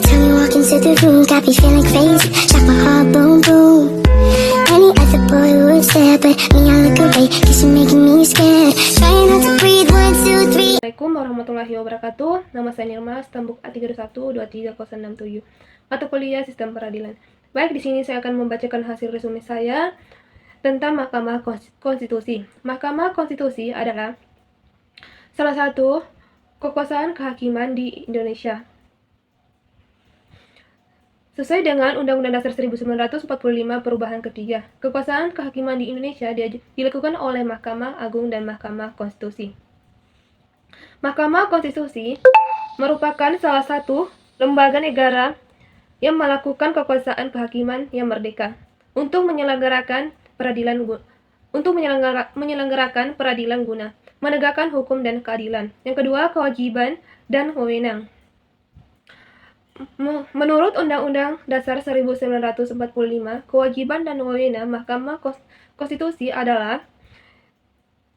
time you walk into the room, got me feeling crazy, shot my heart boom boom. Any other boy would stare, but me I look away, cause you're making me scared. Trying not to breathe, 1, 2, 3. Assalamualaikum warahmatullahi wabarakatuh. Nama saya Nirma, stambuk A3123067. Mata kuliah Sistem Peradilan. Baik, di sini saya akan membacakan hasil resume saya tentang Mahkamah Konstitusi. Mahkamah Konstitusi adalah salah satu kekuasaan kehakiman di Indonesia. Sesuai dengan Undang-Undang Dasar 1945 Perubahan Ketiga, kekuasaan kehakiman di Indonesia dilakukan oleh Mahkamah Agung dan Mahkamah Konstitusi. Mahkamah Konstitusi merupakan salah satu lembaga negara yang melakukan kekuasaan kehakiman yang merdeka untuk menyelenggarakan peradilan guna menegakkan hukum dan keadilan. Yang kedua, kewajiban dan wewenang. Menurut Undang-Undang Dasar 1945, kewajiban dan wewenang Mahkamah Konstitusi adalah: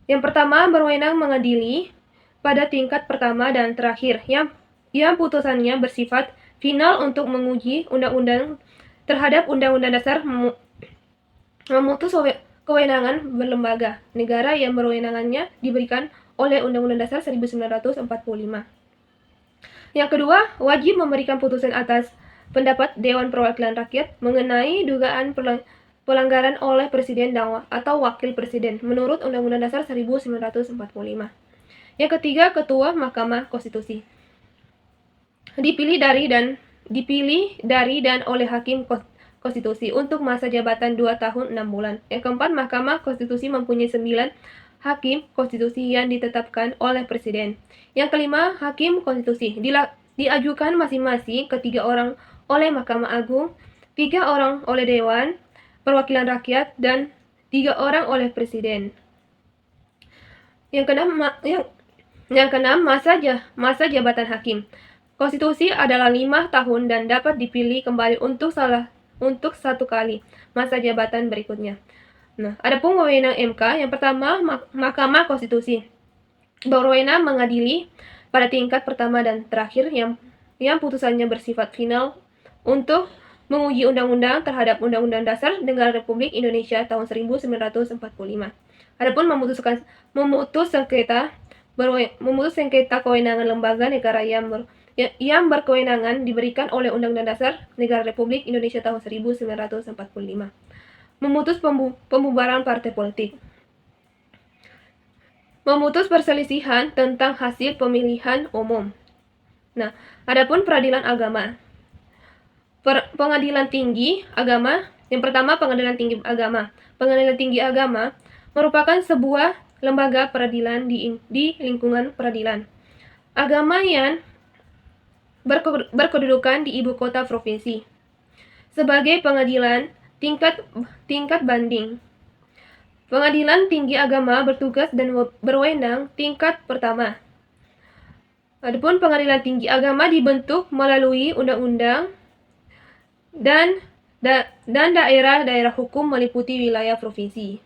yang pertama, berwenang mengadili pada tingkat pertama dan terakhir, yang putusannya bersifat final untuk menguji undang-undang terhadap Undang-Undang Dasar, memutus kewenangan berlembaga negara yang berwenangannya diberikan oleh Undang-Undang Dasar 1945. Yang kedua, wajib memberikan putusan atas pendapat Dewan Perwakilan Rakyat mengenai dugaan pelanggaran oleh Presiden atau Wakil Presiden menurut Undang-Undang Dasar 1945. Yang ketiga, Ketua Mahkamah Konstitusi dipilih dari dan oleh Hakim Konstitusi untuk masa jabatan 2 tahun 6 bulan. Yang keempat, Mahkamah Konstitusi mempunyai 9 Hakim Konstitusi yang ditetapkan oleh Presiden. Yang kelima, Hakim Konstitusi diajukan masing-masing ke-3 orang oleh Mahkamah Agung, 3 orang oleh Dewan Perwakilan Rakyat, dan 3 orang oleh Presiden. Yang keenam, masa jabatan hakim konstitusi adalah 5 tahun dan dapat dipilih kembali untuk 1 kali masa jabatan berikutnya. Nah, adapun wewenang MK, yang pertama, Mahkamah Konstitusi berwenang mengadili pada tingkat pertama dan terakhir yang putusannya bersifat final untuk menguji undang-undang terhadap Undang-Undang Dasar Negara Republik Indonesia tahun 1945. Adapun memutus sengketa kewenangan lembaga negara yang berkewenangan diberikan oleh Undang-Undang Dasar Negara Republik Indonesia tahun 1945. Memutus pembubaran partai politik. Memutus perselisihan tentang hasil pemilihan umum. Nah, adapun peradilan agama. Pengadilan Tinggi Agama. Yang pertama, Pengadilan Tinggi Agama. Pengadilan Tinggi Agama merupakan sebuah lembaga peradilan di lingkungan peradilan agama yang berkedudukan di ibu kota provinsi sebagai pengadilan tingkat banding. Pengadilan Tinggi Agama bertugas dan berwenang tingkat pertama. Adapun Pengadilan Tinggi Agama dibentuk melalui undang-undang dan daerah-daerah hukum meliputi wilayah provinsi.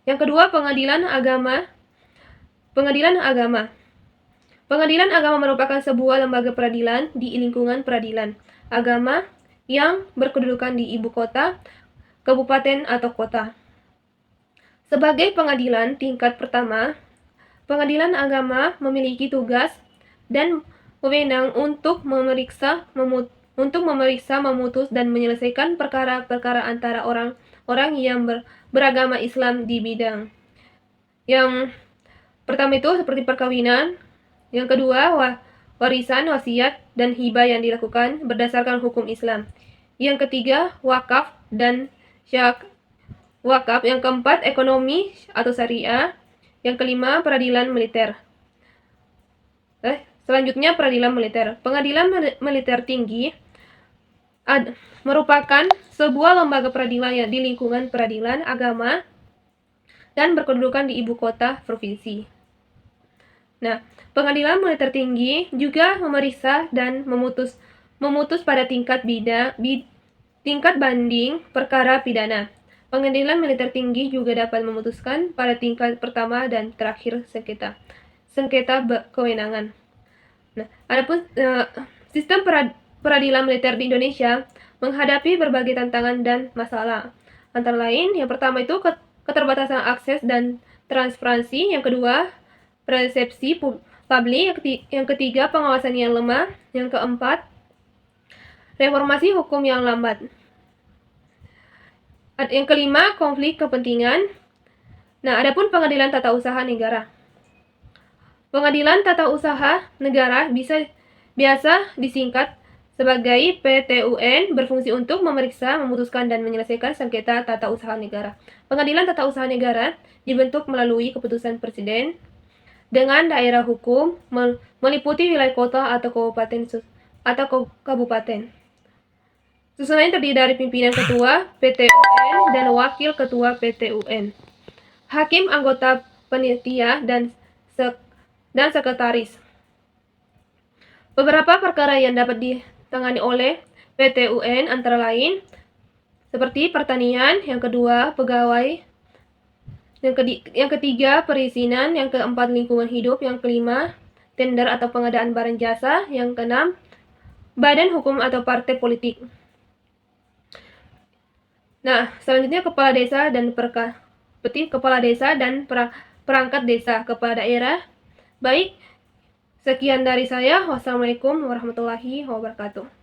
Yang kedua, Pengadilan Agama. Pengadilan Agama merupakan sebuah lembaga peradilan di lingkungan peradilan agama yang berkedudukan di ibu kota, kabupaten, atau kota. Sebagai pengadilan tingkat pertama, Pengadilan Agama memiliki tugas dan wewenang untuk memeriksa, memutus, dan menyelesaikan perkara-perkara antara orang yang beragama Islam di bidang. Yang pertama itu seperti perkawinan. Yang kedua, warisan, wasiat, dan hibah yang dilakukan berdasarkan hukum Islam. Yang ketiga, wakaf dan syak wakaf. Yang keempat, ekonomi atau syariah. Yang kelima, peradilan militer. Selanjutnya, peradilan militer. Pengadilan Militer Tinggi merupakan sebuah lembaga peradilan yang di lingkungan peradilan agama dan berkedudukan di ibu kota provinsi. Nah, Pengadilan Militer Tinggi juga memeriksa dan memutus pada tingkat banding perkara pidana. Pengadilan Militer Tinggi juga dapat memutuskan pada tingkat pertama dan terakhir sengketa kewenangan. Nah, adapun sistem peradilan militer di Indonesia menghadapi berbagai tantangan dan masalah. Antara lain, yang pertama itu keterbatasan akses dan transparansi, yang kedua, persepsi publik, yang ketiga, pengawasan yang lemah, yang keempat, reformasi hukum yang lambat. Yang kelima, konflik kepentingan. Nah, adapun pengadilan tata usaha negara. Pengadilan tata usaha negara biasa disingkat sebagai PTUN, berfungsi untuk memeriksa, memutuskan, dan menyelesaikan sengketa tata usaha negara. Pengadilan tata usaha negara dibentuk melalui keputusan Presiden dengan daerah hukum meliputi wilayah kota atau kabupaten. Susunannya terdiri dari pimpinan ketua PTUN dan wakil ketua PTUN, hakim, anggota panitia, dan sekretaris. Beberapa perkara yang dapat ditangani oleh PTUN antara lain seperti pertanian, yang kedua pegawai, yang ketiga perizinan, yang keempat lingkungan hidup, yang kelima tender atau pengadaan barang jasa, yang keenam badan hukum atau partai politik. Nah, selanjutnya kepala desa dan perangkat desa, kepala daerah. Baik, sekian dari saya. Wassalamualaikum warahmatullahi wabarakatuh.